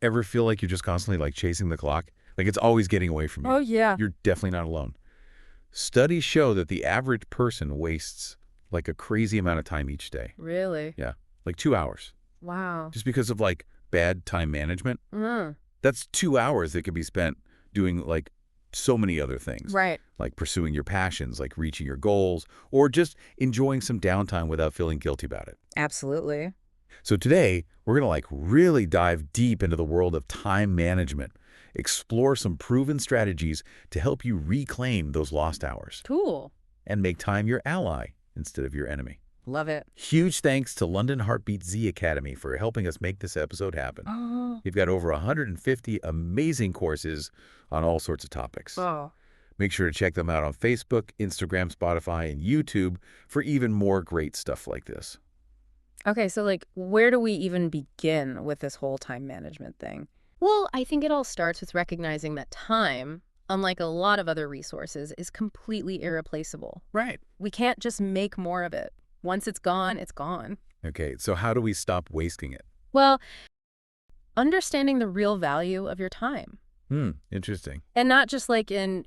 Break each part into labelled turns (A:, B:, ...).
A: Ever feel like you're just constantly like chasing the clock? Like it's always getting away from you.
B: Oh, yeah.
A: You're definitely not alone. Studies show that the average person wastes like a crazy amount of time each day.
B: Really?
A: Yeah, like 2 hours.
B: Wow.
A: Just because of like bad time management.
B: Mm.
A: That's 2 hours that could be spent doing like so many other things.
B: Right.
A: Like pursuing your passions, like reaching your goals, or just enjoying some downtime without feeling guilty about it.
B: Absolutely.
A: So today, we're going to like really dive deep into the world of time management, explore some proven strategies to help you reclaim those lost hours
B: Cool.
A: and make time your ally instead of your enemy.
B: Love it.
A: Huge thanks to London Heartbeat Z Academy for helping us make this episode happen.
B: Oh.
A: You've got over 150 amazing courses on all sorts of topics.
B: Oh.
A: Make sure to check them out on Facebook, Instagram, Spotify, and YouTube for even more great stuff like this.
B: Okay, so like, where do we even begin with this whole time management thing? Well, I think it all starts with recognizing that time, unlike a lot of other resources, is completely irreplaceable.
A: Right.
B: We can't just make more of it. Once it's gone, it's gone.
A: Okay, so how do we stop wasting it?
B: Well, understanding the real value of your time.
A: Interesting.
B: And not just like in,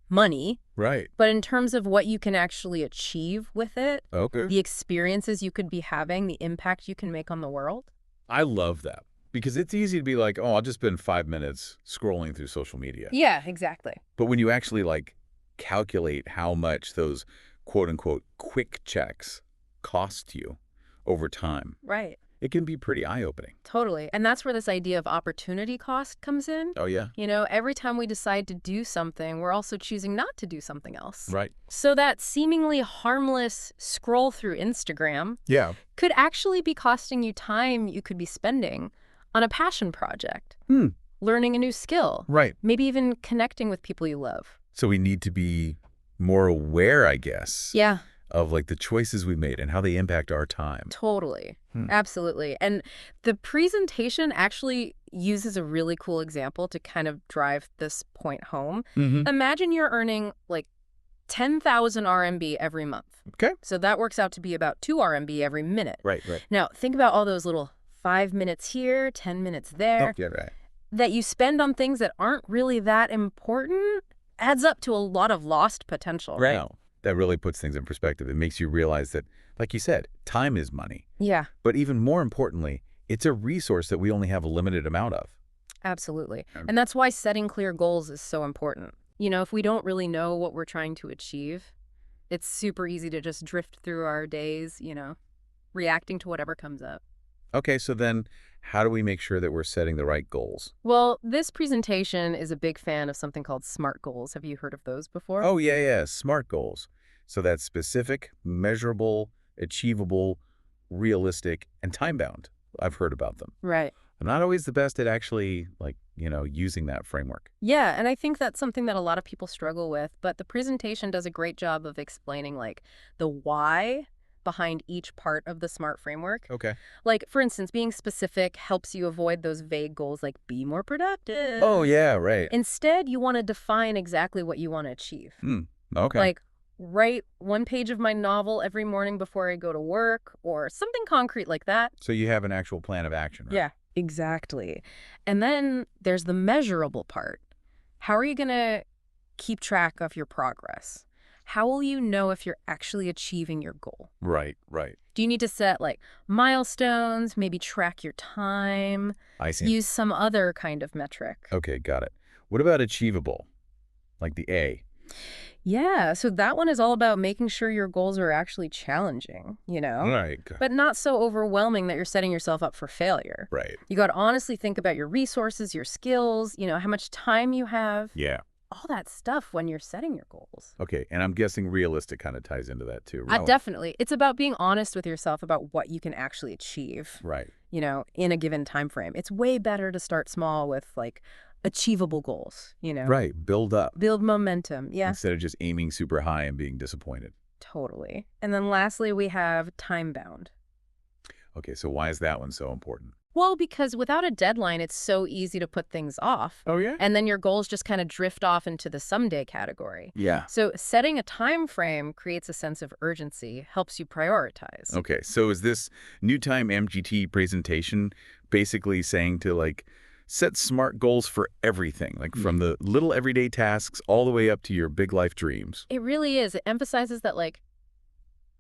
B: money,
A: Right.
B: but in terms of what you can actually achieve with it,
A: Okay.
B: the experiences you could be having, the impact you can make on the world.
A: I love that because it's easy to be like, oh, I'll just spend 5 minutes scrolling through social media.
B: Yeah, exactly.
A: But when you actually like calculate how much those quote unquote quick checks cost you over time,
B: Right.
A: it can be pretty eye-opening.
B: Totally. And that's where this idea of opportunity cost comes in.
A: Oh, yeah?
B: Every time we decide to do something, we're also choosing not to do something else.
A: Right.
B: So that seemingly harmless scroll through Instagram
A: Yeah.
B: could actually be costing you time you could be spending on a passion project, learning a new skill,
A: Right.
B: maybe even connecting with people you love.
A: So we need to be more aware, I guess,
B: Yeah,
A: of like the choices we made and how they impact our time.
B: totally. Absolutely. And the presentation actually uses a really cool example to kind of drive this point home. Imagine you're earning like 10,000 RMB every month.
A: Okay.
B: So that works out to be about 2 RMB every minute.
A: Right.
B: Now, think about all those little 5 minutes here, 10 minutes there,
A: Yeah, right.
B: that you spend on things that aren't really that important, adds up to a lot of lost potential.
A: Right. Wow. That really puts things in perspective. It makes you realize that, like you said, time is money.
B: Yeah,
A: But even more importantly, it's a resource that we only have a limited amount of.
B: absolutely. And that's why setting clear goals is so important. If we don't really know what we're trying to achieve, it's super easy to just drift through our days, reacting to whatever comes up.
A: Okay, so then how do we make sure that we're setting the right goals?
B: Well, this presentation is a big fan of something called SMART goals. Have you heard of those before?
A: Oh, yeah. SMART goals. So that's specific, measurable, achievable, realistic, and time-bound. I've heard about them.
B: Right.
A: I'm not always the best at actually, using that framework.
B: Yeah, and I think that's something that a lot of people struggle with, but the presentation does a great job of explaining like the why behind each part of the SMART framework.
A: Okay.
B: Like, for instance, being specific helps you avoid those vague goals like be more productive.
A: Oh, yeah, right.
B: Instead, you want to define exactly what you want to achieve.
A: Okay.
B: Like, write 1 page of my novel every morning before I go to work or something concrete like that.
A: So you have an actual plan of action, right?
B: Yeah, exactly. And then there's the measurable part. How are you going to keep track of your progress? How will you know if you're actually achieving your goal?
A: Right.
B: Do you need to set like milestones, maybe track your time,
A: I see.
B: use some other kind of metric?
A: Okay, got it. What about achievable? Like the A?
B: Yeah, so that one is all about making sure your goals are actually challenging,
A: Right.
B: but not so overwhelming that you're setting yourself up for failure.
A: Right.
B: You got to honestly think about your resources, your skills, how much time you have,
A: Yeah.
B: all that stuff when you're setting your goals.
A: Okay, and I'm guessing realistic kind of ties into that too.
B: Definitely. It's about being honest with yourself about what you can actually achieve,
A: Right.
B: in a given time frame. It's way better to start small with like achievable goals,
A: Right. Build up
B: Build momentum. Yeah,
A: instead of just aiming super high and being disappointed.
B: totally. And then lastly, we have time bound.
A: Okay, so why is that one so important?
B: Well, because without a deadline, it's so easy to put things off.
A: Oh, yeah?
B: And then your goals just kind of drift off into the someday category.
A: Yeah.
B: So setting a time frame creates a sense of urgency, helps you prioritize.
A: Okay, so is this new time MGT presentation basically saying to Set smart goals for everything, like from
B: Mhm.
A: the little everyday tasks all the way up to your big life dreams.
B: It really is. It emphasizes that, like,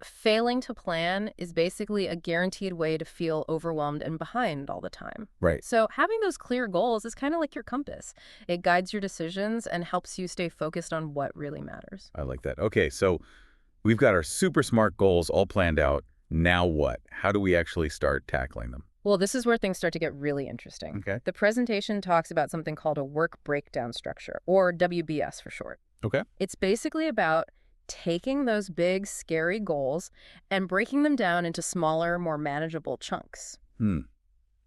B: failing to plan is basically a guaranteed way to feel overwhelmed and behind all the time.
A: Right.
B: So, having those clear goals is kind of like your compass. It guides your decisions and helps you stay focused on what really matters.
A: I like that. Okay, so we've got our super smart goals all planned out. Now what? How do we actually start tackling them?
B: Well, this is where things start to get really interesting.
A: Okay.
B: The presentation talks about something called a work breakdown structure, or WBS for short.
A: Okay.
B: It's basically about taking those big, scary goals and breaking them down into smaller, more manageable chunks.
A: Hmm.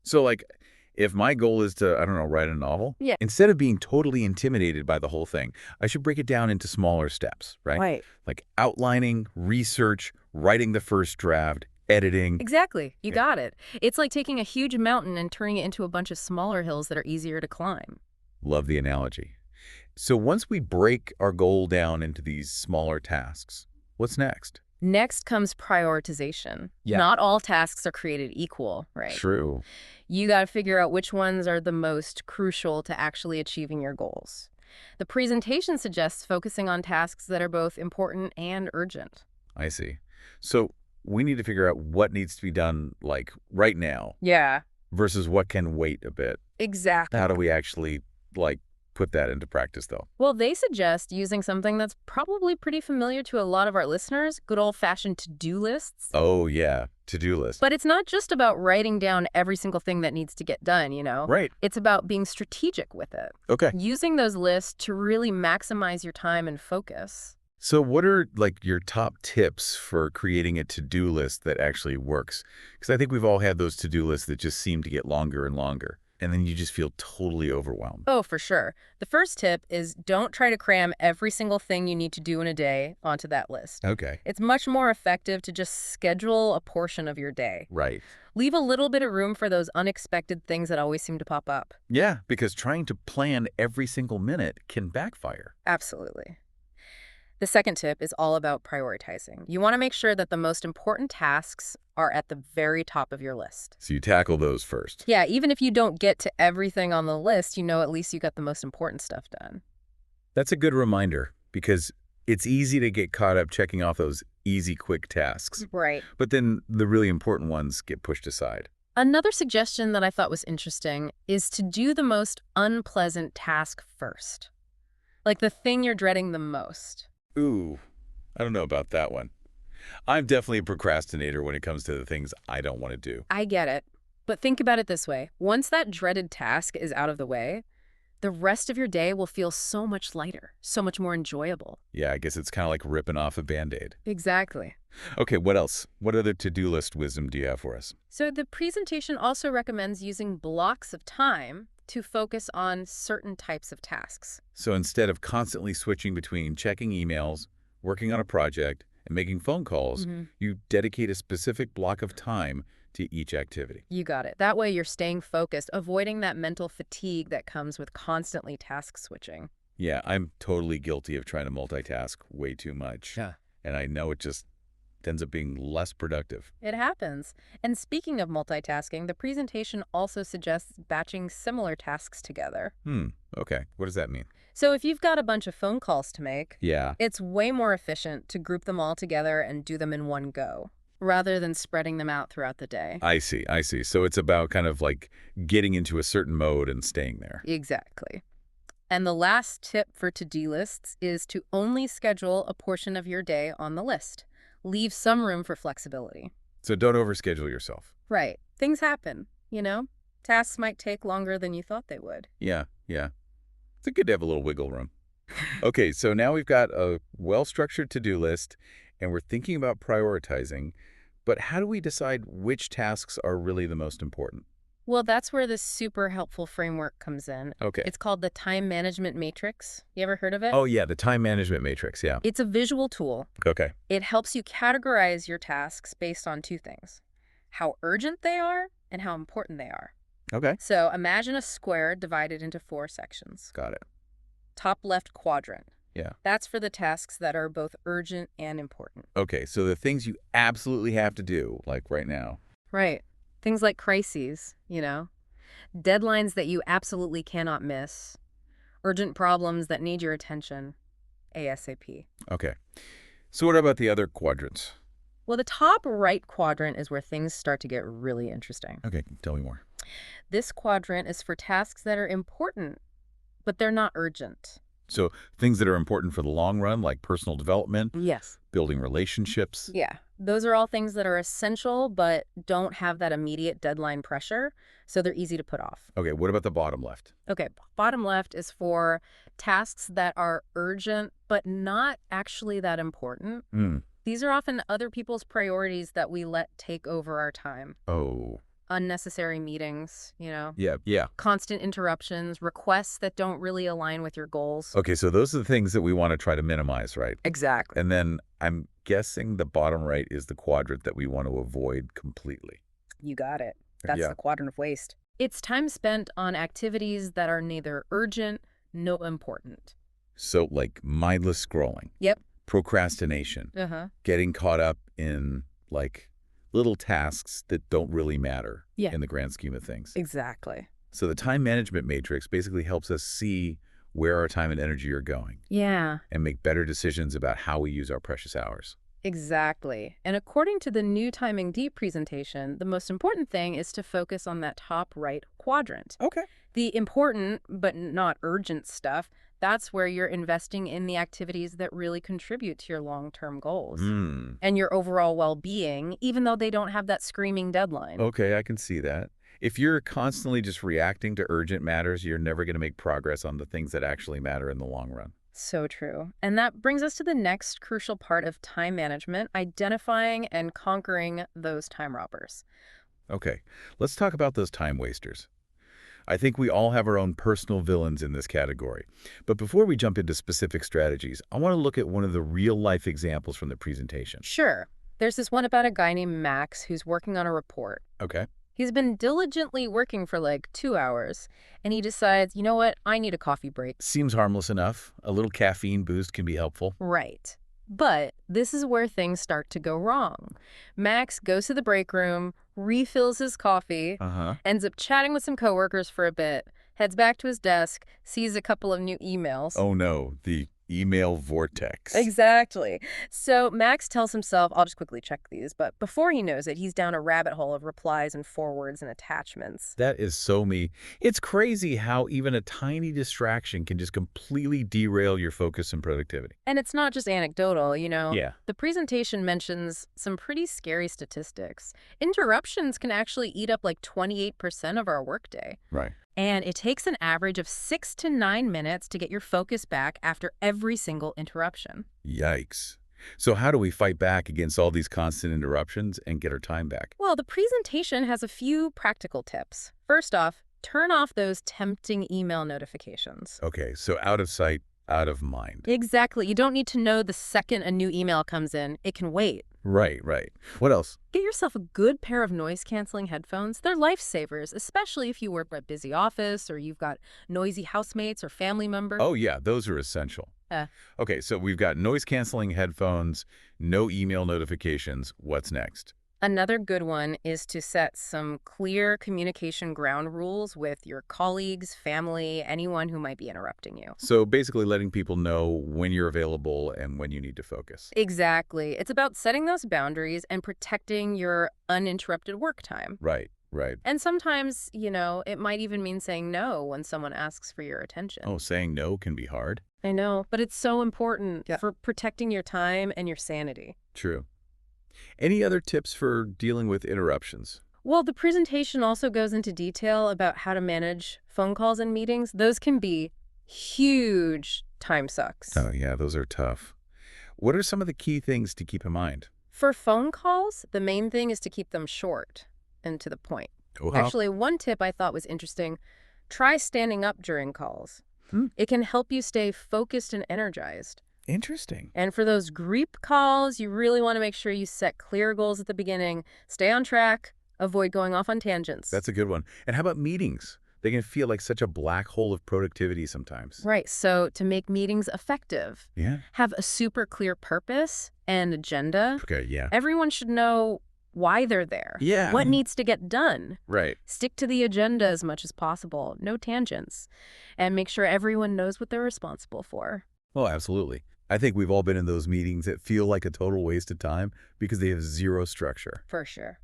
A: So, like, if my goal is to, I don't know, write a novel,
B: Yeah.
A: instead of being totally intimidated by the whole thing, I should break it down into smaller steps, right?
B: Right.
A: Like outlining, research, writing the first draft, editing.
B: Exactly. You
A: Yeah.
B: got it. It's like taking a huge mountain and turning it into a bunch of smaller hills that are easier to climb.
A: Love the analogy. So once we break our goal down into these smaller tasks, what's next?
B: Next comes prioritization.
A: Yeah.
B: Not all tasks are created equal, right?
A: True.
B: You got to figure out which ones are the most crucial to actually achieving your goals. The presentation suggests focusing on tasks that are both important and urgent.
A: I see. So we need to figure out what needs to be done, like, right now
B: Yeah,
A: versus what can wait a bit.
B: exactly.
A: How do we actually, like, put that into practice, though?
B: Well, they suggest using something that's probably pretty familiar to a lot of our listeners, good old-fashioned to-do lists.
A: Oh, yeah. To-do list.
B: But it's not just about writing down every single thing that needs to get done, you know?
A: Right.
B: It's about being strategic with it,
A: Okay.
B: using those lists to really maximize your time and focus.
A: So what are, like, your top tips for creating a to-do list that actually works? Because I think we've all had those to-do lists that just seem to get longer and longer, and then you just feel totally overwhelmed.
B: Oh, for sure. The first tip is don't try to cram every single thing you need to do in a day onto that list.
A: Okay.
B: It's much more effective to just schedule a portion of your day.
A: Right.
B: Leave a little bit of room for those unexpected things that always seem to pop up.
A: Yeah, because trying to plan every single minute can backfire.
B: Absolutely. The second tip is all about prioritizing. You want to make sure that the most important tasks are at the very top of your list.
A: So you tackle those first.
B: Yeah, even if you don't get to everything on the list, you know at least you got the most important stuff done.
A: That's a good reminder because it's easy to get caught up checking off those easy, quick tasks.
B: Right.
A: But then the really important ones get pushed aside.
B: Another suggestion that I thought was interesting is to do the most unpleasant task first. Like the thing you're dreading the most.
A: Ooh, I don't know about that one. I'm definitely a procrastinator when it comes to the things I don't want to do.
B: I get it. But think about it this way. Once that dreaded task is out of the way, the rest of your day will feel so much lighter, so much more enjoyable.
A: Yeah, I guess it's kind of like ripping off a Band-Aid.
B: Exactly.
A: Okay, what else? What other to-do list wisdom do you have for us?
B: So the presentation also recommends using blocks of time to focus on certain types of tasks.
A: So instead of constantly switching between checking emails, working on a project, and making phone calls, you dedicate a specific block of time to each activity.
B: You got it. That way you're staying focused, avoiding that mental fatigue that comes with constantly task switching.
A: Yeah, I'm totally guilty of trying to multitask way too much.
B: Yeah.
A: And I know it just ends up being less productive.
B: It happens. And speaking of multitasking, the presentation also suggests batching similar tasks together.
A: Okay. What does that mean?
B: So if you've got a bunch of phone calls to make,
A: Yeah.
B: it's way more efficient to group them all together and do them in one go, rather than spreading them out throughout the day.
A: I see. I see. So it's about kind of like getting into a certain mode and staying there.
B: Exactly. And the last tip for to-do lists is to only schedule a portion of your day on the list. Leave some room for flexibility.
A: So don't overschedule yourself.
B: Right. Things happen, you know? Tasks might take longer than you thought they would.
A: Yeah. Yeah. It's good to have a little wiggle room. Okay, so now we've got a well-structured to-do list, and we're thinking about prioritizing. But how do we decide which tasks are really the most important?
B: Well, that's where this super helpful framework comes in.
A: Okay.
B: It's called the time management matrix. You ever heard of it?
A: Oh, yeah, the time management matrix. Yeah.
B: It's a visual tool.
A: Okay.
B: It helps you categorize your tasks based on two things: how urgent they are and how important they are.
A: Okay.
B: So imagine a square divided into 4 sections.
A: Got it.
B: Top left quadrant.
A: Yeah.
B: That's for the tasks that are both urgent and important.
A: Okay, so the things you absolutely have to do, like right now.
B: Right. Things like crises, you know. deadlines that you absolutely cannot miss, urgent problems that need your attention ASAP.
A: Okay. So what about the other quadrants?
B: Well, the top right quadrant is where things start to get really interesting.
A: Okay, tell me more.
B: This quadrant is for tasks that are important, but they're not urgent.
A: So things that are important for the long run, like personal development,
B: Yes.
A: building relationships.
B: Yeah. Those are all things that are essential, but don't have that immediate deadline pressure, so they're easy to put off.
A: Okay, what about the bottom left?
B: Okay, bottom left is for tasks that are urgent, but not actually that important.
A: Hmm.
B: These are often other people's priorities that we let take over our time.
A: Oh,
B: Unnecessary meetings,
A: yeah, yeah.
B: constant interruptions, requests that don't really align with your goals.
A: Okay, so those are the things that we want to try to minimize, right?
B: Exactly.
A: And then I'm guessing the bottom right is the quadrant that we want to avoid completely.
B: You got it. That's
A: Yeah.
B: the quadrant of waste. It's time spent on activities that are neither urgent nor important.
A: So like mindless scrolling,
B: Yep.
A: procrastination,
B: Uh-huh.
A: getting caught up in like little tasks that don't really matter
B: Yeah.
A: in the grand scheme of things.
B: Exactly.
A: So the time management matrix basically helps us see where our time and energy are going
B: Yeah,
A: and make better decisions about how we use our precious hours.
B: exactly. And according to the new Timing Deep presentation, the most important thing is to focus on that top right quadrant.
A: Okay.
B: The important but not urgent stuff, that's where you're investing in the activities that really contribute to your long-term goals
A: Hmm.
B: and your overall well-being, even though they don't have that screaming deadline.
A: Okay, I can see that. If you're constantly just reacting to urgent matters, you're never going to make progress on the things that actually matter in the long run.
B: So true. And that brings us to the next crucial part of time management, identifying and conquering those time robbers.
A: Okay, let's talk about those time wasters. I think we all have our own personal villains in this category. But before we jump into specific strategies, I want to look at one of the real-life examples from the presentation.
B: Sure. There's this one about a guy named Max who's working on a report.
A: Okay.
B: He's been diligently working for like 2 hours, and he decides, you know what, I need a coffee break.
A: Seems harmless enough. A little caffeine boost can be helpful.
B: Right. But this is where things start to go wrong. Max goes to the break room, refills his coffee,
A: Uh-huh.
B: ends up chatting with some coworkers for a bit, heads back to his desk, sees a couple of new emails.
A: Oh no, the email vortex.
B: Exactly. So Max tells himself, I'll just quickly check these, but before he knows it, he's down a rabbit hole of replies and forwards and attachments.
A: That is so me. It's crazy how even a tiny distraction can just completely derail your focus and productivity.
B: And it's not just anecdotal,
A: Yeah.
B: The presentation mentions some pretty scary statistics. Interruptions can actually eat up like 28% of our workday.
A: Right.
B: And it takes an average of 6 to 9 minutes to get your focus back after every single interruption.
A: Yikes. So how do we fight back against all these constant interruptions and get our time back?
B: Well, the presentation has a few practical tips. First off, turn off those tempting email notifications.
A: Okay, so out of sight, out of mind.
B: Exactly. You don't need to know the second a new email comes in. It can wait.
A: Right, right. What else?
B: Get yourself a good pair of noise-canceling headphones. They're lifesavers, especially if you work at a busy office or you've got noisy housemates or family members.
A: Oh yeah, those are essential. Okay, so we've got noise-canceling headphones, no email notifications. What's next?
B: Another good one is to set some clear communication ground rules with your colleagues, family, anyone who might be interrupting you.
A: So basically letting people know when you're available and when you need to focus.
B: Exactly. It's about setting those boundaries and protecting your uninterrupted work time.
A: Right, right.
B: And sometimes, it might even mean saying no when someone asks for your attention.
A: Oh, saying no can be hard.
B: I know, but it's so important for protecting your time and your sanity.
A: True. Any other tips for dealing with interruptions?
B: Well, the presentation also goes into detail about how to manage phone calls and meetings. Those can be huge time sucks.
A: Oh yeah, those are tough. What are some of the key things to keep in mind?
B: For phone calls, the main thing is to keep them short and to the point.
A: Oh,
B: Actually, one tip I thought was interesting, try standing up during calls. It can help you stay focused and energized.
A: interesting.
B: And for those group calls, you really want to make sure you set clear goals at the beginning, stay on track, avoid going off on tangents.
A: That's a good one. And how about meetings? They can feel like such a black hole of productivity sometimes.
B: Right. So to make meetings effective,
A: Yeah.
B: have a super clear purpose and agenda.
A: Okay, yeah.
B: Everyone should know why they're there,
A: Yeah.
B: what needs to get done.
A: Right.
B: Stick to the agenda as much as possible, no tangents, and make sure everyone knows what they're responsible for.
A: Oh, absolutely. I think we've all been in those meetings that feel like a total waste of time because they have zero structure.
B: For sure.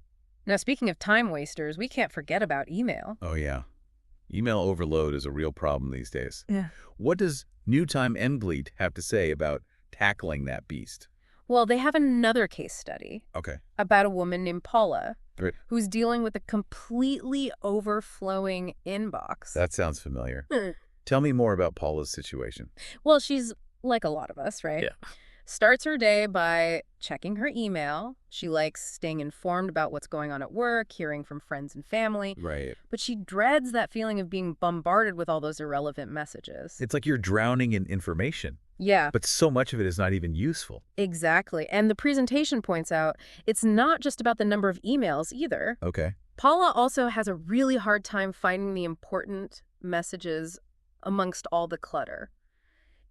B: Now, speaking of time wasters, we can't forget about email.
A: Oh, yeah. Email overload is a real problem these days.
B: Yeah.
A: What does New Time and Bleed have to say about tackling that beast?
B: Well, they have another case study
A: Okay.
B: about a woman named Paula
A: Right.
B: who's dealing with a completely overflowing inbox.
A: That sounds familiar.
B: Hmm.
A: Tell me more about Paula's situation.
B: Well, she's like a lot of us, right?
A: Yeah.
B: Starts her day by checking her email. She likes staying informed about what's going on at work, hearing from friends and family.
A: Right.
B: But she dreads that feeling of being bombarded with all those irrelevant messages.
A: It's like you're drowning in information,
B: Yeah,
A: but so much of it is not even useful.
B: exactly. And the presentation points out it's not just about the number of emails either.
A: Okay.
B: Paula also has a really hard time finding the important messages amongst all the clutter.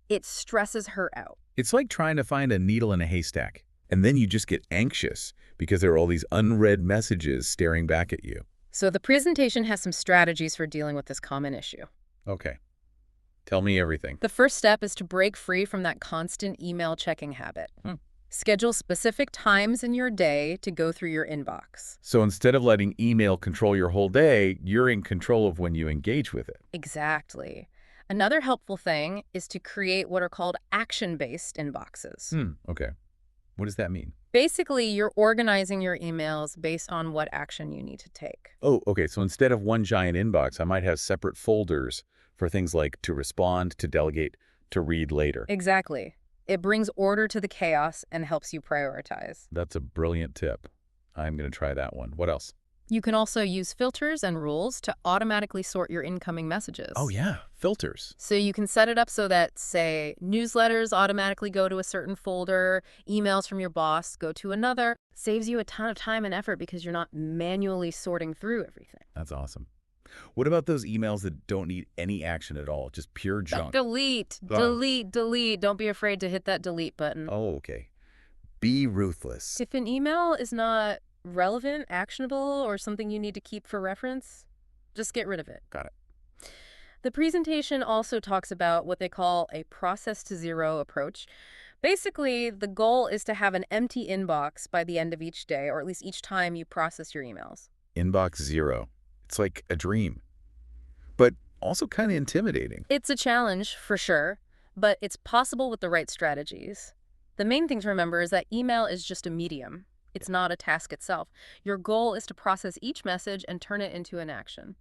B: It stresses her out.
A: It's like trying to find a needle in a haystack, and then you just get anxious because there are all these unread messages staring back at you.
B: So the presentation has some strategies for dealing with this common issue.
A: Okay. Tell me everything.
B: The first step is to break free from that constant email checking habit. Schedule specific times in your day to go through your inbox.
A: So instead of letting email control your whole day, you're in control of when you engage with it.
B: Exactly. Another helpful thing is to create what are called action-based inboxes.
A: Okay. What does that mean?
B: Basically, you're organizing your emails based on what action you need to take.
A: Oh, okay. So instead of one giant inbox, I might have separate folders for things like to respond, to delegate, to read later.
B: Exactly. It brings order to the chaos and helps you prioritize.
A: That's a brilliant tip. I'm going to try that one. What else?
B: You can also use filters and rules to automatically sort your incoming messages.
A: Oh, yeah. Filters.
B: So you can set it up so that, say, newsletters automatically go to a certain folder, emails from your boss go to another. Saves you a ton of time and effort because you're not manually sorting through everything.
A: That's awesome. What about those emails that don't need any action at all, just pure junk?
B: Delete, delete, delete. Don't be afraid to hit that delete button.
A: Oh, okay. Be ruthless.
B: If an email is not relevant, actionable, or something you need to keep for reference, just get rid of it.
A: Got it.
B: The presentation also talks about what they call a process to zero approach. Basically, the goal is to have an empty inbox by the end of each day, or at least each time you process your emails.
A: Inbox zero. It's like a dream, but also kind of intimidating.
B: It's a challenge, for sure, but it's possible with the right strategies. The main thing to remember is that email is just a medium. It's not a task itself. Your goal is to process each message and turn it into an action.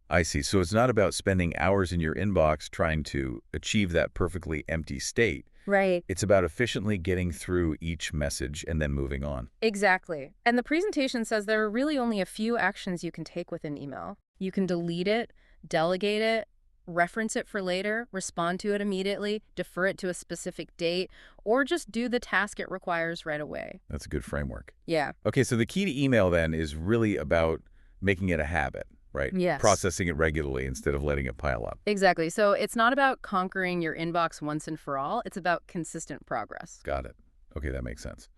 A: I see. So it's not about spending hours in your inbox trying to achieve that perfectly empty state.
B: Right.
A: It's about efficiently getting through each message and then moving on.
B: Exactly. And the presentation says there are really only a few actions you can take with an email. You can delete it, delegate it, reference it for later, respond to it immediately, defer it to a specific date, or just do the task it requires right away.
A: That's a good framework.
B: Yeah.
A: Okay, so the key to email then is really about making it a habit, right?
B: Yes.
A: Processing it regularly instead of letting it pile up.
B: Exactly. So it's not about conquering your inbox once and for all. It's about consistent progress.
A: Got it. Okay, that makes sense.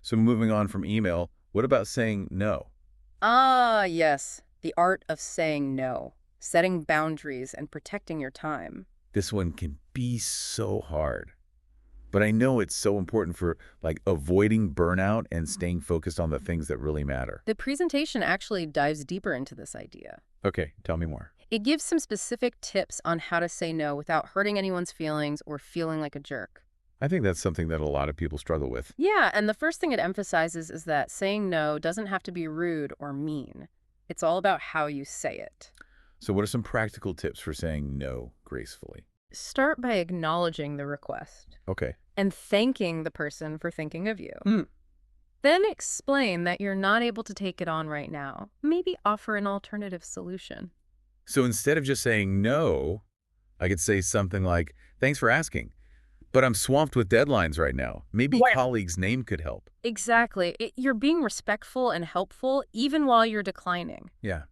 A: So moving on from email, what about saying no?
B: Ah, yes. The art of saying no. Setting boundaries and protecting your time.
A: This one can be so hard. But I know it's so important for like avoiding burnout and staying focused on the things that really matter.
B: The presentation actually dives deeper into this idea.
A: Okay, tell me more.
B: It gives some specific tips on how to say no without hurting anyone's feelings or feeling like a jerk.
A: I think that's something that a lot of people struggle with.
B: Yeah, and the first thing it emphasizes is that saying no doesn't have to be rude or mean. It's all about how you say it.
A: So what are some practical tips for saying no gracefully?
B: Start by acknowledging the request
A: Okay.
B: and thanking the person for thinking of you. Then explain that you're not able to take it on right now. Maybe offer an alternative solution.
A: So instead of just saying no, I could say something like, thanks for asking, but I'm swamped with deadlines right now. Maybe
B: Right.
A: colleague's name could help.
B: Exactly. You're being respectful and helpful even while you're declining.
A: Yeah.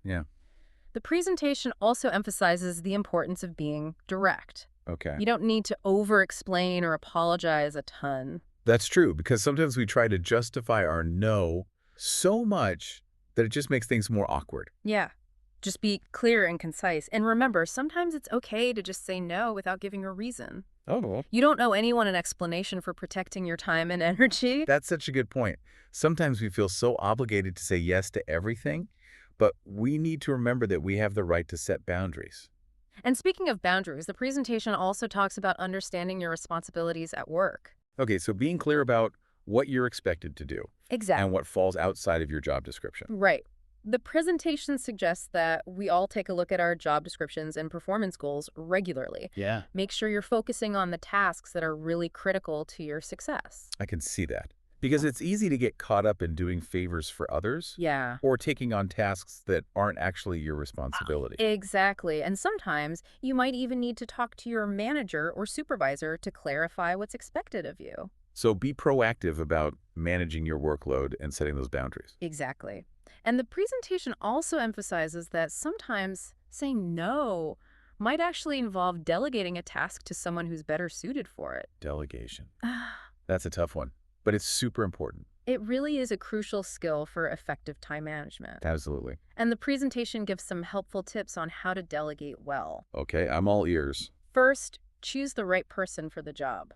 B: The presentation also emphasizes the importance of being direct.
A: Okay.
B: You don't need to over-explain or apologize a ton.
A: That's true, because sometimes we try to justify our no so much that it just makes things more awkward.
B: Yeah. Just be clear and concise. And remember, sometimes it's okay to just say no without giving a reason.
A: Oh,
B: You don't owe anyone an explanation for protecting your time and energy.
A: that's such a good point. Sometimes we feel so obligated to say yes to everything, but we need to remember that we have the right to set boundaries.
B: And speaking of boundaries, the presentation also talks about understanding your responsibilities at work.
A: Okay, so being clear about what you're expected to do and
B: Exactly.
A: what falls outside of your job description.
B: Right. The presentation suggests that we all take a look at our job descriptions and performance goals regularly.
A: Yeah.
B: Make sure you're focusing on the tasks that are really critical to your success.
A: I can see that. Because it's easy to get caught up in doing favors for others
B: Yeah.
A: or taking on tasks that aren't actually your responsibility.
B: Exactly. And sometimes you might even need to talk to your manager or supervisor to clarify what's expected of you.
A: So be proactive about managing your workload and setting those boundaries.
B: Exactly. And the presentation also emphasizes that sometimes saying no might actually involve delegating a task to someone who's better suited for it.
A: Delegation. That's a tough one, but it's super important.
B: It really is a crucial skill for effective time management.
A: Absolutely.
B: And the presentation gives some helpful tips on how to delegate well.
A: Okay, I'm all ears.
B: First, choose the right person for the job.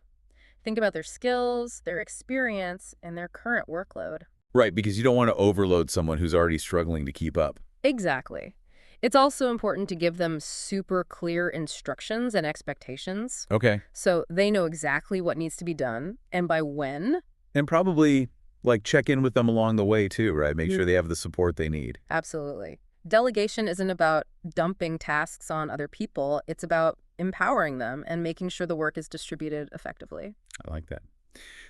B: Think about their skills, their experience, and their current workload.
A: Right, because you don't want to overload someone who's already struggling to keep up.
B: Exactly. It's also important to give them super clear instructions and expectations
A: Okay.
B: so they know exactly what needs to be done and by when.
A: And probably like check in with them along the way too, right? Make
B: Mm.
A: sure they have the support they need.
B: Absolutely. Delegation isn't about dumping tasks on other people. It's about empowering them and making sure the work is distributed effectively.
A: I like that.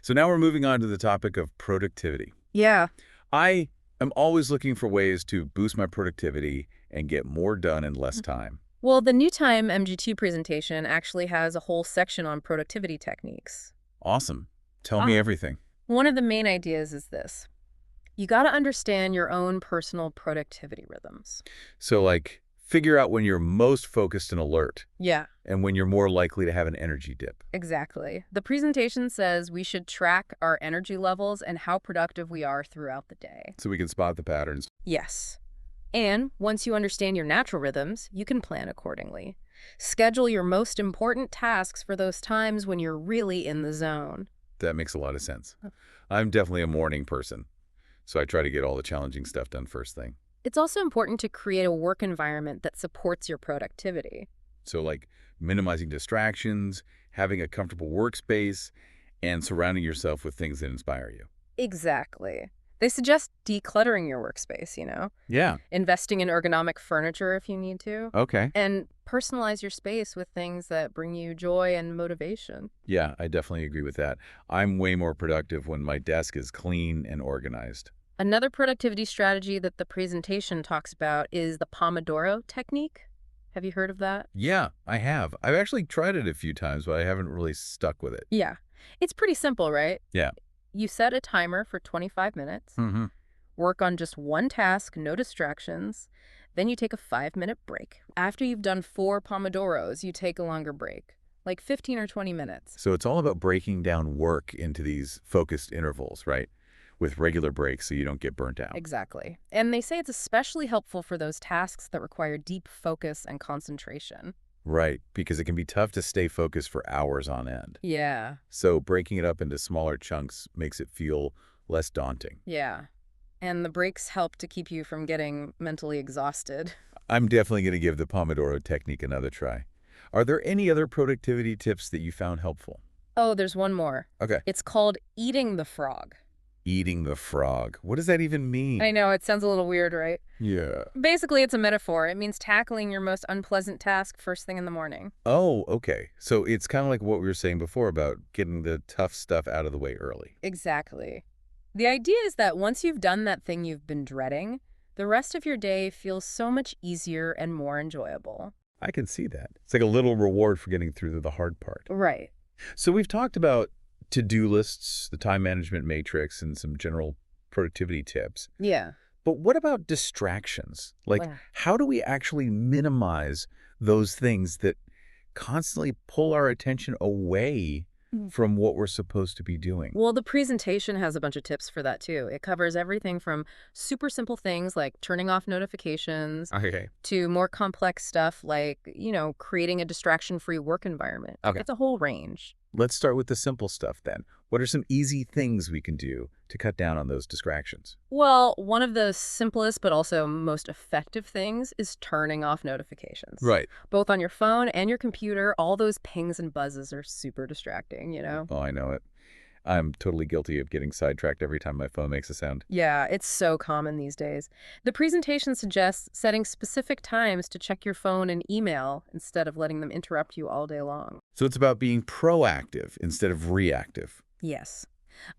A: So now we're moving on to the topic of productivity.
B: Yeah.
A: I am always looking for ways to boost my productivity and get more done in less time.
B: Well, the New Time MGT presentation actually has a whole section on productivity techniques.
A: Awesome. Tell me everything.
B: One of the main ideas is this. You got to understand your own personal productivity rhythms.
A: So like figure out when you're most focused and alert
B: Yeah,
A: and when you're more likely to have an energy dip.
B: exactly. The presentation says we should track our energy levels and how productive we are throughout the day.
A: So we can spot the patterns.
B: Yes. And once you understand your natural rhythms, you can plan accordingly. Schedule your most important tasks for those times when you're really in the zone.
A: That makes a lot of sense. I'm definitely a morning person, so I try to get all the challenging stuff done first thing.
B: It's also important to create a work environment that supports your productivity.
A: So like minimizing distractions, having a comfortable workspace, and surrounding yourself with things that inspire you.
B: Exactly. They suggest decluttering your workspace,
A: Yeah.
B: investing in ergonomic furniture if you need to,
A: Okay.
B: and personalize your space with things that bring you joy and motivation.
A: Yeah, I definitely agree with that. I'm way more productive when my desk is clean and organized.
B: Another productivity strategy that the presentation talks about is the Pomodoro technique. Have you heard of that?
A: Yeah, I have. I've actually tried it a few times, but I haven't really stuck with it.
B: Yeah. It's pretty simple, right?
A: Yeah.
B: You set a timer for 25 minutes,
A: Mm-hmm.
B: work on just one task, no distractions, then you take a 5-minute break. After you've done 4 Pomodoros, you take a longer break, like 15 or 20 minutes.
A: So it's all about breaking down work into these focused intervals, right? With regular breaks so you don't get burnt out.
B: Exactly. And they say it's especially helpful for those tasks that require deep focus and concentration.
A: Right, because it can be tough to stay focused for hours on end.
B: Yeah.
A: So breaking it up into smaller chunks makes it feel less daunting.
B: Yeah. And the breaks help to keep you from getting mentally exhausted.
A: I'm definitely going to give the Pomodoro technique another try. Are there any other productivity tips that you found helpful?
B: Oh, there's one more.
A: Okay.
B: It's called eating the frog.
A: Eating the frog. What does that even mean?
B: I know, it sounds a little weird, right?
A: Yeah.
B: Basically, it's a metaphor. It means tackling your most unpleasant task first thing in the morning.
A: Oh, okay. So it's kind of like what we were saying before about getting the tough stuff out of the way early.
B: Exactly. The idea is that once you've done that thing you've been dreading, the rest of your day feels so much easier and more enjoyable.
A: I can see that. It's like a little reward for getting through the hard part.
B: Right.
A: So we've talked about to-do lists, the time management matrix, and some general productivity tips.
B: Yeah.
A: But what about distractions? Like,
B: Well,
A: how do we actually minimize those things that constantly pull our attention away from what we're supposed to be doing?
B: Well, the presentation has a bunch of tips for that too. It covers everything from super simple things like turning off notifications
A: Okay.
B: to more complex stuff like, creating a distraction-free work environment.
A: Okay.
B: It's a whole range.
A: Let's start with the simple stuff then. What are some easy things we can do to cut down on those distractions?
B: Well, one of the simplest but also most effective things is turning off notifications.
A: Right.
B: Both on your phone and your computer, all those pings and buzzes are super distracting.
A: Oh, I know it. I'm totally guilty of getting sidetracked every time my phone makes a sound.
B: Yeah, it's so common these days. The presentation suggests setting specific times to check your phone and email instead of letting them interrupt you all day long.
A: So it's about being proactive instead of reactive.
B: Yes.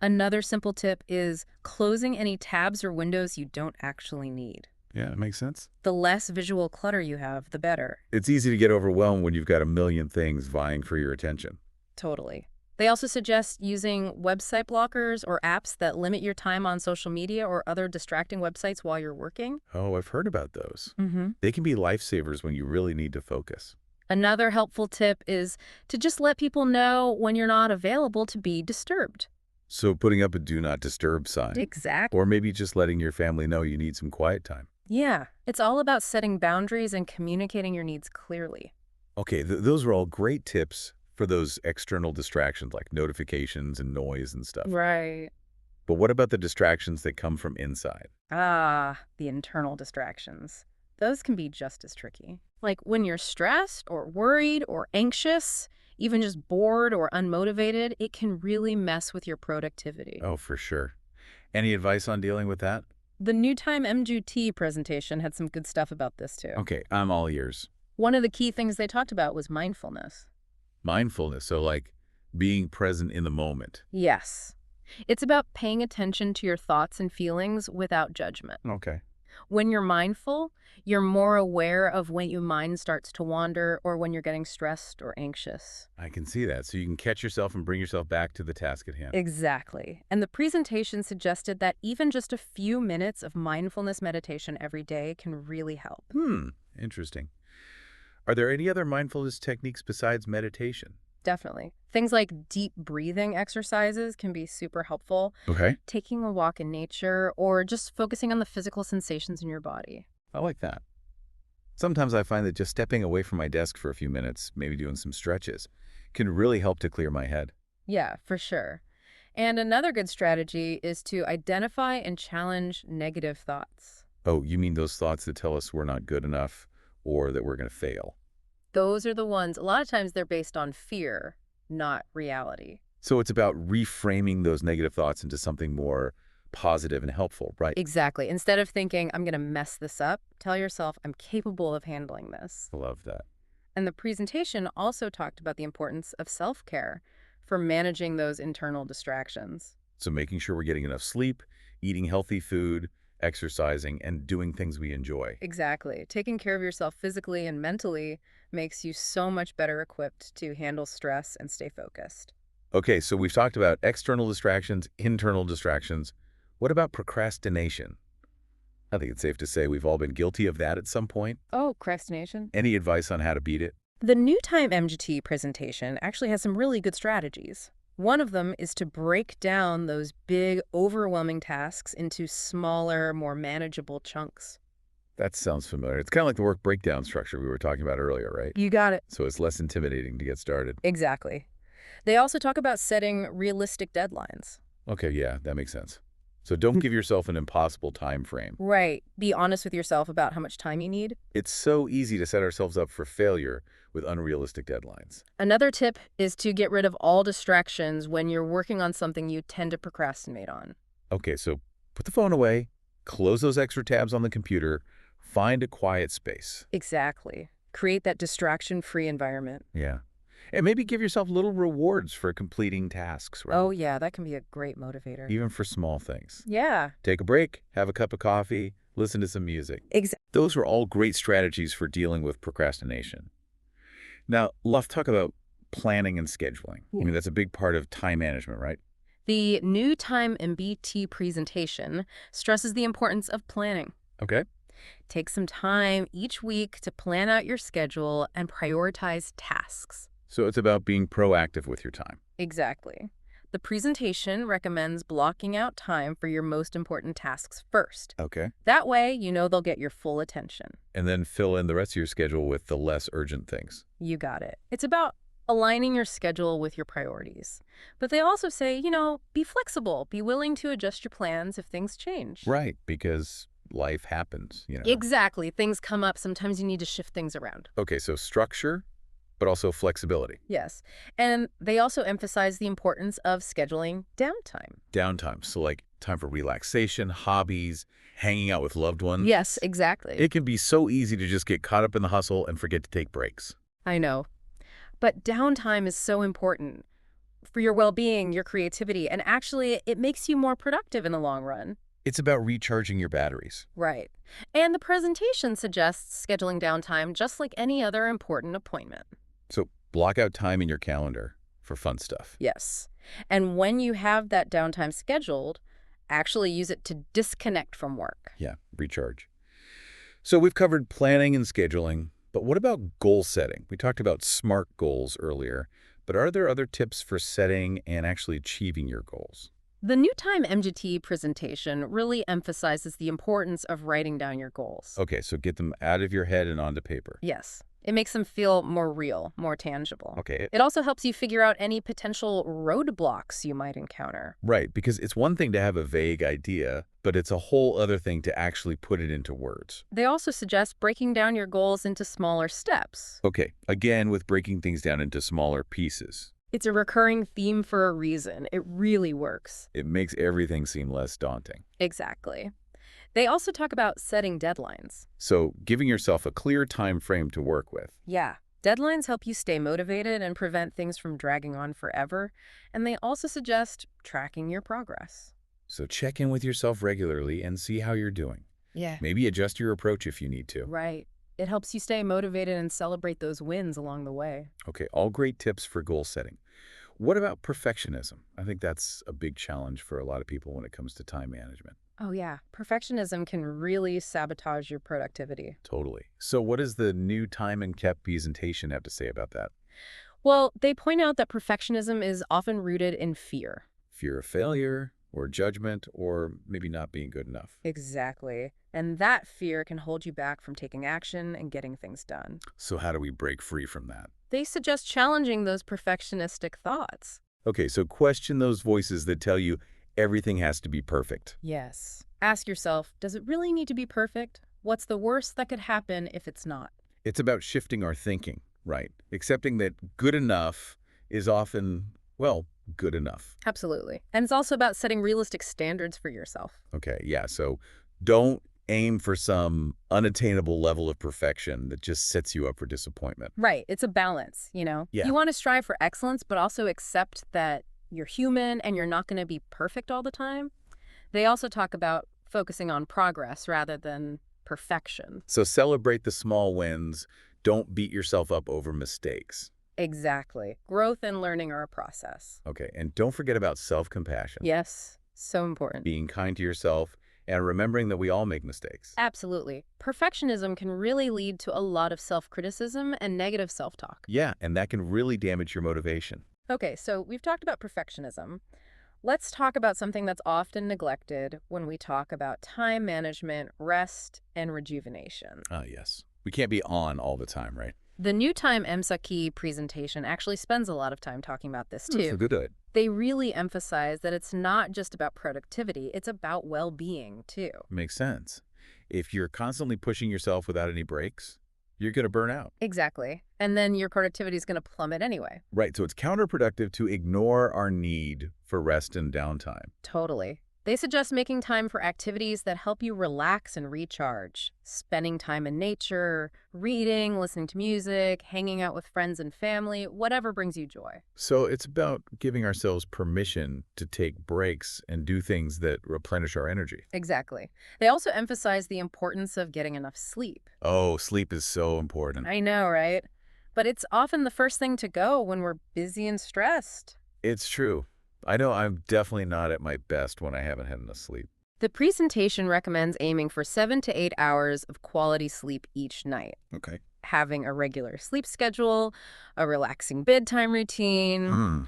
B: Another simple tip is closing any tabs or windows you don't actually need.
A: Yeah, it makes sense.
B: The less visual clutter you have, the better.
A: It's easy to get overwhelmed when you've got a million things vying for your attention.
B: Totally. They also suggest using website blockers or apps that limit your time on social media or other distracting websites while you're working.
A: Oh, I've heard about those.
B: Mm-hmm.
A: They can be lifesavers when you really need to focus.
B: Another helpful tip is to just let people know when you're not available to be disturbed.
A: So putting up a do not disturb sign.
B: Exactly.
A: Or maybe just letting your family know you need some quiet time.
B: Yeah, it's all about setting boundaries and communicating your needs clearly.
A: Okay, those are all great tips for those external distractions like notifications and noise and stuff.
B: Right.
A: But what about the distractions that come from inside?
B: Ah, the internal distractions. Those can be just as tricky. Like when you're stressed or worried or anxious, even just bored or unmotivated, it can really mess with your productivity.
A: Oh, for sure. Any advice on dealing with that?
B: The New Time MGT presentation had some good stuff about this too.
A: Okay, I'm all ears.
B: One of the key things they talked about was mindfulness.
A: Mindfulness, so like being present in the moment.
B: Yes. It's about paying attention to your thoughts and feelings without judgment.
A: Okay.
B: When you're mindful, you're more aware of when your mind starts to wander or when you're getting stressed or anxious.
A: I can see that. So you can catch yourself and bring yourself back to the task at hand.
B: Exactly. And the presentation suggested that even just a few minutes of mindfulness meditation every day can really help.
A: Interesting. Are there any other mindfulness techniques besides meditation?
B: Definitely. Things like deep breathing exercises can be super helpful.
A: Okay.
B: Taking a walk in nature or just focusing on the physical sensations in your body.
A: I like that. Sometimes I find that just stepping away from my desk for a few minutes, maybe doing some stretches, can really help to clear my head.
B: Yeah, for sure. And another good strategy is to identify and challenge negative thoughts.
A: Oh, you mean those thoughts that tell us we're not good enough or that we're going to fail?
B: Those are the ones, a lot of times they're based on fear, not reality.
A: So it's about reframing those negative thoughts into something more positive and helpful, right?
B: Exactly. Instead of thinking, I'm going to mess this up, tell yourself, I'm capable of handling this.
A: I love that.
B: And the presentation also talked about the importance of self-care for managing those internal distractions.
A: So making sure we're getting enough sleep, eating healthy food, exercising, and doing things we enjoy.
B: Exactly. Taking care of yourself physically and mentally makes you so much better equipped to handle stress and stay focused.
A: Okay, so we've talked about external distractions, internal distractions. What about procrastination? I think it's safe to say we've all been guilty of that at some point.
B: Oh, procrastination?
A: Any advice on how to beat it?
B: The New Time MGT presentation actually has some really good strategies. One of them is to break down those big, overwhelming tasks into smaller, more manageable chunks.
A: That sounds familiar. It's kind of like the work breakdown structure we were talking about earlier, right?
B: You got it.
A: So it's less intimidating to get started.
B: Exactly. They also talk about setting realistic deadlines.
A: Okay, yeah, that makes sense. So don't give yourself an impossible time frame.
B: Right. Be honest with yourself about how much time you need.
A: It's so easy to set ourselves up for failure with unrealistic deadlines.
B: Another tip is to get rid of all distractions when you're working on something you tend to procrastinate on.
A: Okay, so put the phone away, close those extra tabs on the computer, find a quiet space.
B: Exactly. Create that distraction-free environment.
A: Yeah. And maybe give yourself little rewards for completing tasks, right?
B: Oh, yeah, that can be a great motivator.
A: Even for small things.
B: Yeah.
A: Take a break, have a cup of coffee, listen to some music.
B: Exactly.
A: Those are all great strategies for dealing with procrastination. Now, let's talk about planning and scheduling. I mean, that's a big part of time management, right?
B: The New Time MBT presentation stresses the importance of planning.
A: Okay.
B: Take some time each week to plan out your schedule and prioritize tasks.
A: So it's about being proactive with your time.
B: Exactly. The presentation recommends blocking out time for your most important tasks first.
A: Okay.
B: That way, you know they'll get your full attention.
A: And then fill in the rest of your schedule with the less urgent things.
B: You got it. It's about aligning your schedule with your priorities. But they also say, be flexible, be willing to adjust your plans if things change.
A: Right, because life happens.
B: Exactly. Things come up. Sometimes you need to shift things around.
A: Okay, so structure, but also flexibility.
B: Yes. And they also emphasize the importance of scheduling downtime.
A: Downtime, so like time for relaxation, hobbies, hanging out with loved ones.
B: Yes, exactly.
A: It can be so easy to just get caught up in the hustle and forget to take breaks.
B: I know. But downtime is so important for your well-being, your creativity, and actually it makes you more productive in the long run.
A: It's about recharging your batteries.
B: Right. And the presentation suggests scheduling downtime just like any other important appointment.
A: So block out time in your calendar for fun stuff.
B: Yes. And when you have that downtime scheduled, actually use it to disconnect from work.
A: Yeah, recharge. So we've covered planning and scheduling, but what about goal setting? We talked about SMART goals earlier, but are there other tips for setting and actually achieving your goals?
B: The New Time MGT presentation really emphasizes the importance of writing down your goals.
A: Okay, so get them out of your head and onto paper.
B: Yes. It makes them feel more real, more tangible.
A: Okay.
B: It also helps you figure out any potential roadblocks you might encounter.
A: Right, because it's one thing to have a vague idea, but it's a whole other thing to actually put it into words.
B: They also suggest breaking down your goals into smaller steps.
A: Okay, again with breaking things down into smaller pieces.
B: It's a recurring theme for a reason. It really works.
A: It makes everything seem less daunting.
B: Exactly. They also talk about setting deadlines.
A: So giving yourself a clear time frame to work with.
B: Yeah, deadlines help you stay motivated and prevent things from dragging on forever. And they also suggest tracking your progress.
A: So check in with yourself regularly and see how you're doing.
B: Yeah.
A: Maybe adjust your approach if you need to.
B: Right. It helps you stay motivated and celebrate those wins along the way.
A: Okay, all great tips for goal setting. What about perfectionism? I think that's a big challenge for a lot of people when it comes to time management.
B: Oh, yeah. Perfectionism can really sabotage your productivity.
A: Totally. So what does the new time and kept presentation have to say about that?
B: Well, they point out that perfectionism is often rooted in fear.
A: Fear of failure or judgment or maybe not being good enough.
B: Exactly. And that fear can hold you back from taking action and getting things done.
A: So how do we break free from that?
B: They suggest challenging those perfectionistic thoughts.
A: Okay, so question those voices that tell you everything has to be perfect.
B: Yes. Ask yourself, does it really need to be perfect? What's the worst that could happen if it's not?
A: It's about shifting our thinking, right? Accepting that good enough is often, well, good enough.
B: Absolutely. And it's also about setting realistic standards for yourself.
A: Okay, yeah, so don't aim for some unattainable level of perfection that just sets you up for disappointment.
B: Right. It's a balance.
A: Yeah.
B: You want to strive for excellence, but also accept that you're human and you're not going to be perfect all the time. They also talk about focusing on progress rather than perfection.
A: So celebrate the small wins. Don't beat yourself up over mistakes.
B: Exactly. Growth and learning are a process.
A: Okay, and don't forget about self-compassion.
B: Yes, so important.
A: Being kind to yourself and remembering that we all make mistakes.
B: Absolutely. Perfectionism can really lead to a lot of self-criticism and negative self-talk.
A: Yeah, and that can really damage your motivation.
B: Okay, so we've talked about perfectionism. Let's talk about something that's often neglected when we talk about time management, rest, and rejuvenation.
A: Ah, yes. We can't be on all the time, right?
B: The New Time MSAKI presentation actually spends a lot of time talking about this too.
A: So good.
B: They really emphasize that it's not just about productivity, it's about well-being too.
A: Makes sense. If you're constantly pushing yourself without any breaks, you're going to burn out.
B: Exactly. And then your productivity is going to plummet anyway.
A: Right, so it's counterproductive to ignore our need for rest and downtime.
B: Totally. They suggest making time for activities that help you relax and recharge. Spending time in nature, reading, listening to music, hanging out with friends and family, whatever brings you joy.
A: So it's about giving ourselves permission to take breaks and do things that replenish our energy.
B: Exactly. They also emphasize the importance of getting enough sleep.
A: Oh, sleep is so important.
B: I know, right? But it's often the first thing to go when we're busy and stressed.
A: It's true. I know I'm definitely not at my best when I haven't had enough sleep.
B: The presentation recommends aiming for 7 to 8 hours of quality sleep each night.
A: Okay.
B: having a regular sleep schedule, a relaxing bedtime routine,
A: Hmm.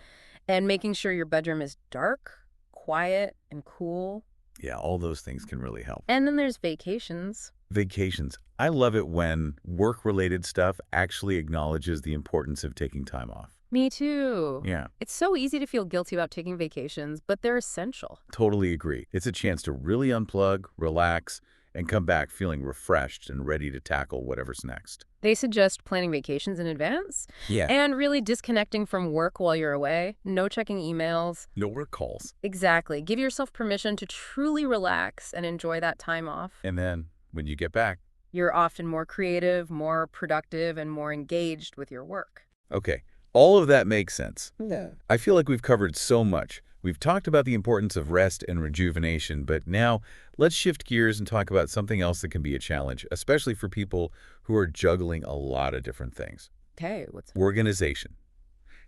B: and making sure your bedroom is dark, quiet, and cool.
A: Yeah, all those things can really help.
B: And then there's vacations.
A: Vacations. I love it when work-related stuff actually acknowledges the importance of taking time off.
B: Me too.
A: Yeah,
B: It's so easy to feel guilty about taking vacations, but they're essential.
A: totally agree. It's a chance to really unplug, relax, and come back feeling refreshed and ready to tackle whatever's next.
B: They suggest planning vacations in advance
A: Yeah.
B: and really disconnecting from work while you're away. No checking emails.
A: No work calls.
B: Exactly. Give yourself permission to truly relax and enjoy that time off.
A: And then, when you get back,
B: You're often more creative, more productive, and more engaged with your work.
A: okay, all of that makes sense.
B: Yeah.
A: I feel like we've covered so much. We've talked about the importance of rest and rejuvenation, but now let's shift gears and talk about something else that can be a challenge, especially for people who are juggling a lot of different things.
B: Okay, what's
A: Organization.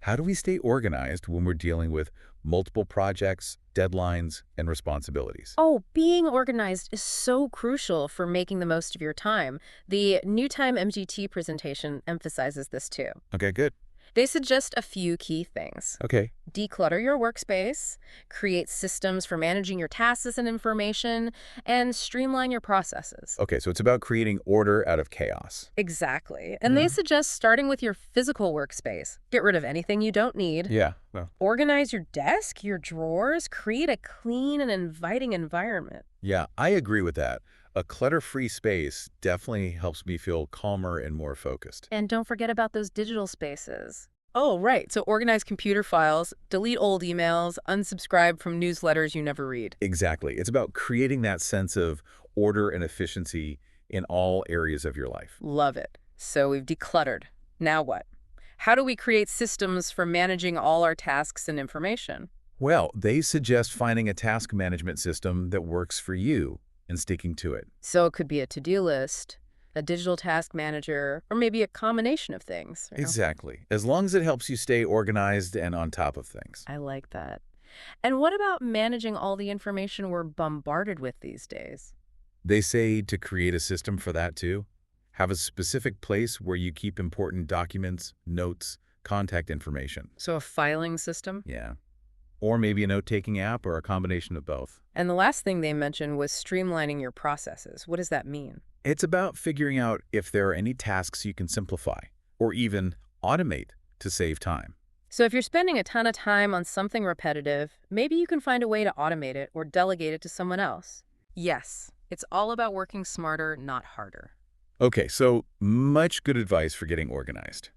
A: How do we stay organized when we're dealing with multiple projects, deadlines, and responsibilities?
B: Oh, being organized is so crucial for making the most of your time. The New Time MGT presentation emphasizes this too.
A: Okay, good.
B: They suggest a few key things.
A: Okay.
B: Declutter your workspace, create systems for managing your tasks and information, and streamline your processes.
A: Okay, so it's about creating order out of chaos.
B: Exactly. And they suggest starting with your physical workspace. Get rid of anything you don't need.
A: Yeah, well,
B: Organize your desk, your drawers, create a clean and inviting environment.
A: yeah, I agree with that. A clutter-free space definitely helps me feel calmer and more focused.
B: And don't forget about those digital spaces. Oh, right. So organize computer files, delete old emails, unsubscribe from newsletters you never read.
A: Exactly. It's about creating that sense of order and efficiency in all areas of your life.
B: Love it. So we've decluttered. Now what? How do we create systems for managing all our tasks and information?
A: Well, they suggest finding a task management system that works for you and sticking to it.
B: So it could be a to-do list, a digital task manager, or maybe a combination of things.
A: Exactly. As long as it helps you stay organized and on top of things.
B: I like that. And what about managing all the information we're bombarded with these days?
A: They say to create a system for that too. Have a specific place where you keep important documents, notes, contact information.
B: So a filing system?
A: Yeah. Or maybe a note-taking app or a combination of both.
B: And the last thing they mentioned was streamlining your processes. What does that mean?
A: It's about figuring out if there are any tasks you can simplify or even automate to save time.
B: So if you're spending a ton of time on something repetitive, maybe you can find a way to automate it or delegate it to someone else. Yes, it's all about working smarter, not harder.
A: Okay, so much good advice for getting organized.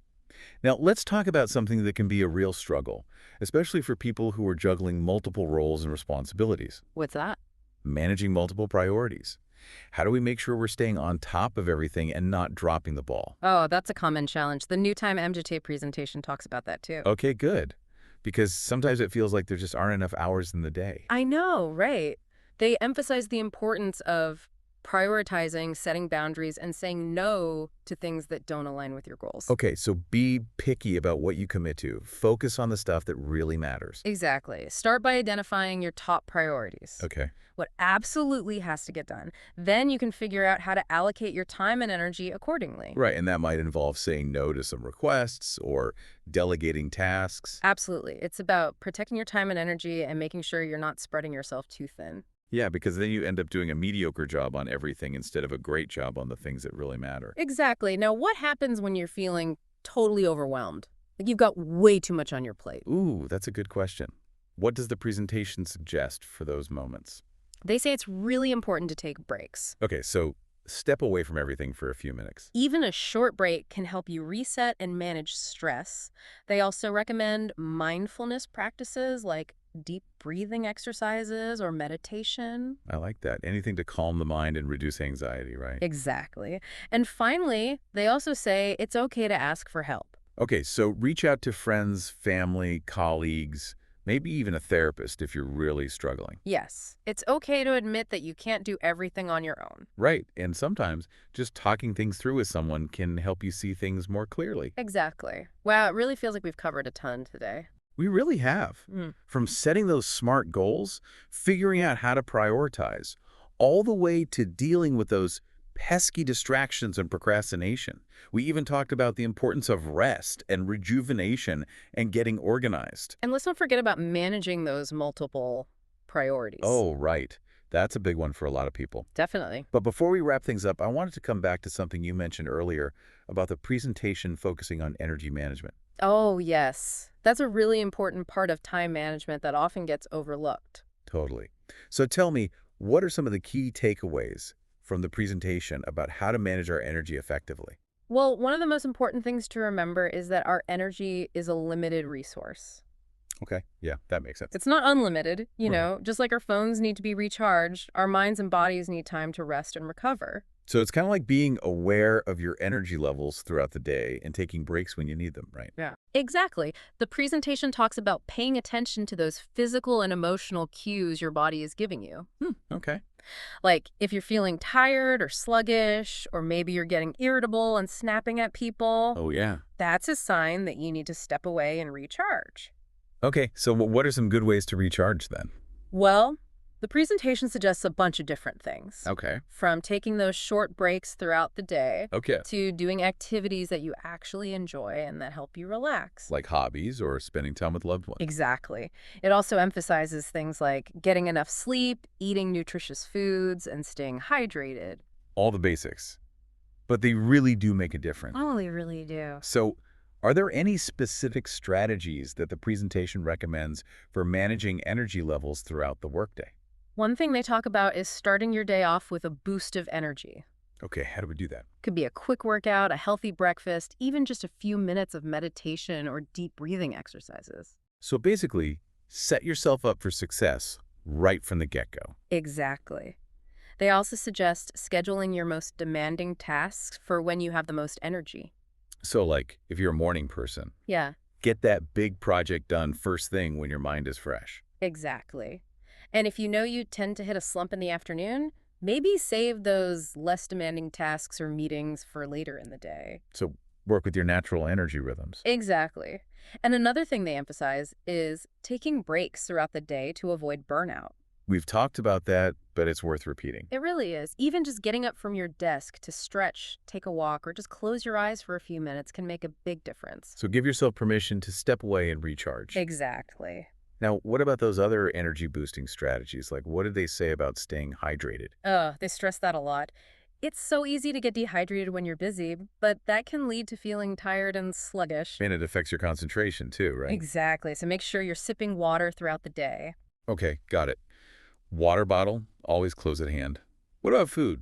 A: Now, let's talk about something that can be a real struggle, especially for people who are juggling multiple roles and responsibilities.
B: What's that?
A: Managing multiple priorities. How do we make sure we're staying on top of everything and not dropping the ball?
B: Oh, that's a common challenge. The New Time MGT presentation talks about that too.
A: Okay, good. Because sometimes it feels like there just aren't enough hours in the day.
B: I know, right? They emphasize the importance of prioritizing, setting boundaries, and saying no to things that don't align with your goals.
A: Okay, so be picky about what you commit to. Focus on the stuff that really matters.
B: Exactly. Start by identifying your top priorities.
A: Okay.
B: What absolutely has to get done. Then you can figure out how to allocate your time and energy accordingly.
A: Right, and that might involve saying no to some requests or delegating tasks.
B: Absolutely. It's about protecting your time and energy and making sure you're not spreading yourself too thin.
A: Yeah, because then you end up doing a mediocre job on everything instead of a great job on the things that really matter.
B: Exactly. Now, what happens when you're feeling totally overwhelmed? Like you've got way too much on your plate.
A: Ooh, that's a good question. What does the presentation suggest for those moments?
B: They say it's really important to take breaks.
A: Okay, so step away from everything for a few minutes.
B: Even a short break can help you reset and manage stress. They also recommend mindfulness practices like deep breathing exercises or meditation.
A: I like that. Anything to calm the mind and reduce anxiety, right?
B: Exactly. And finally, they also say it's okay to ask for help.
A: Okay, so reach out to friends, family, colleagues, maybe even a therapist if you're really struggling.
B: Yes, it's okay to admit that you can't do everything on your own.
A: Right, and sometimes just talking things through with someone can help you see things more clearly.
B: Exactly. Wow, it really feels like we've covered a ton today.
A: We really have.
B: Mm.
A: From setting those smart goals, figuring out how to prioritize, all the way to dealing with those pesky distractions and procrastination. We even talked about the importance of rest and rejuvenation and getting organized.
B: And let's not forget about managing those multiple priorities.
A: Oh, right. That's a big one for a lot of people.
B: Definitely.
A: But before we wrap things up, I wanted to come back to something you mentioned earlier about the presentation focusing on energy management.
B: Oh, yes. That's a really important part of time management that often gets overlooked.
A: Totally. So tell me, what are some of the key takeaways from the presentation about how to manage our energy effectively?
B: Well, one of the most important things to remember is that our energy is a limited resource.
A: Okay, yeah, that makes sense.
B: It's not unlimited,
A: Right.
B: just like our phones need to be recharged, our minds and bodies need time to rest and recover.
A: So it's kind of like being aware of your energy levels throughout the day and taking breaks when you need them, right?
B: Yeah. Exactly. The presentation talks about paying attention to those physical and emotional cues your body is giving you.
A: Okay.
B: Like if you're feeling tired or sluggish, or maybe you're getting irritable and snapping at people,
A: Oh, yeah.
B: that's a sign that you need to step away and recharge.
A: Okay, so what are some good ways to recharge then?
B: Well, the presentation suggests a bunch of different things,
A: Okay.
B: from taking those short breaks throughout the day
A: Okay.
B: to doing activities that you actually enjoy and that help you relax.
A: Like hobbies or spending time with loved ones.
B: Exactly. It also emphasizes things like getting enough sleep, eating nutritious foods, and staying hydrated.
A: All the basics. But they really do make a difference.
B: Oh, they really do.
A: So, are there any specific strategies that the presentation recommends for managing energy levels throughout the workday?
B: One thing they talk about is starting your day off with a boost of energy.
A: Okay, how do we do that?
B: Could be a quick workout, a healthy breakfast, even just a few minutes of meditation or deep breathing exercises.
A: So basically, set yourself up for success right from the get-go.
B: Exactly. They also suggest scheduling your most demanding tasks for when you have the most energy.
A: So like, if you're a morning person,
B: Yeah,
A: get that big project done first thing when your mind is fresh.
B: exactly. And if you know you tend to hit a slump in the afternoon, maybe save those less demanding tasks or meetings for later in the day.
A: So work with your natural energy rhythms.
B: Exactly. And another thing they emphasize is taking breaks throughout the day to avoid burnout.
A: We've talked about that, but it's worth repeating.
B: It really is. Even just getting up from your desk to stretch, take a walk, or just close your eyes for a few minutes can make a big difference.
A: So give yourself permission to step away and recharge.
B: Exactly.
A: Now, what about those other energy boosting strategies? Like, what did they say about staying hydrated?
B: They stress that a lot. It's so easy to get dehydrated when you're busy, but that can lead to feeling tired and sluggish.
A: And it affects your concentration too, right?
B: Exactly. So make sure you're sipping water throughout the day.
A: Okay, got it. Water bottle, always close at hand. What about food?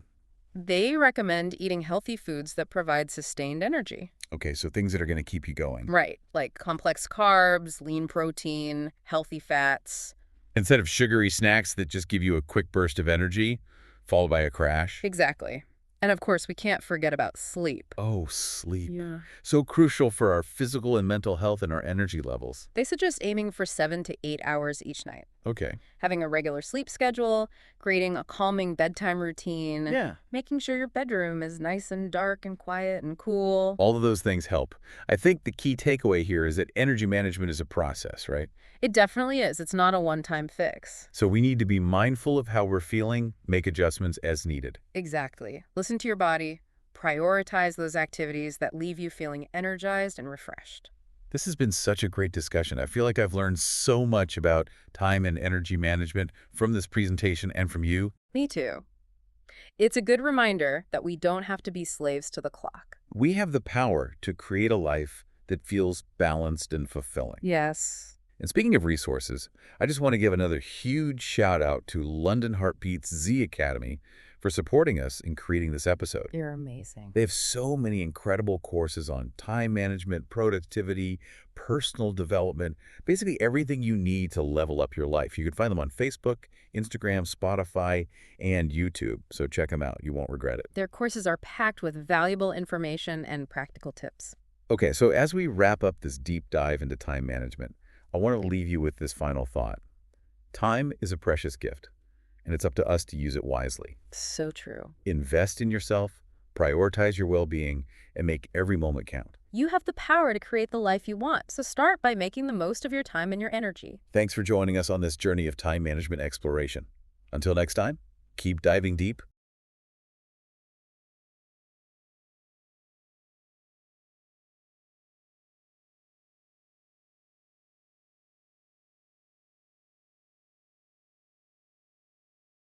B: They recommend eating healthy foods that provide sustained energy.
A: Okay, so things that are going to keep you going.
B: Right, like complex carbs, lean protein, healthy fats.
A: Instead of sugary snacks that just give you a quick burst of energy, followed by a crash.
B: Exactly. And of course, we can't forget about sleep.
A: Oh, sleep.
B: Yeah.
A: So crucial for our physical and mental health and our energy levels.
B: They suggest aiming for 7 to 8 hours each night.
A: Okay.
B: Having a regular sleep schedule, creating a calming bedtime routine,
A: Yeah.
B: making sure your bedroom is nice and dark and quiet and cool.
A: All of those things help. I think the key takeaway here is that energy management is a process, right?
B: It definitely is. It's not a one-time fix.
A: So we need to be mindful of how we're feeling, make adjustments as needed.
B: Exactly. Listen to your body. Prioritize those activities that leave you feeling energized and refreshed.
A: This has been such a great discussion. I feel like I've learned so much about time and energy management from this presentation and from you.
B: Me too. It's a good reminder that we don't have to be slaves to the clock.
A: We have the power to create a life that feels balanced and fulfilling.
B: Yes.
A: And speaking of resources, I just want to give another huge shout out to London Heartbeat's Z Academy for supporting us in creating this episode.
B: You're amazing.
A: They have so many incredible courses on time management, productivity, personal development, basically everything you need to level up your life. You can find them on Facebook, Instagram, Spotify, and YouTube. So check them out. You won't regret it.
B: Their courses are packed with valuable information and practical tips.
A: Okay, so as we wrap up this deep dive into time management, I want to leave you with this final thought. Time is a precious gift, and it's up to us to use it wisely.
B: So true.
A: Invest in yourself, prioritize your well-being, and make every moment count.
B: You have the power to create the life you want, so start by making the most of your time and your energy.
A: Thanks for joining us on this journey of time management exploration. Until next time, keep diving deep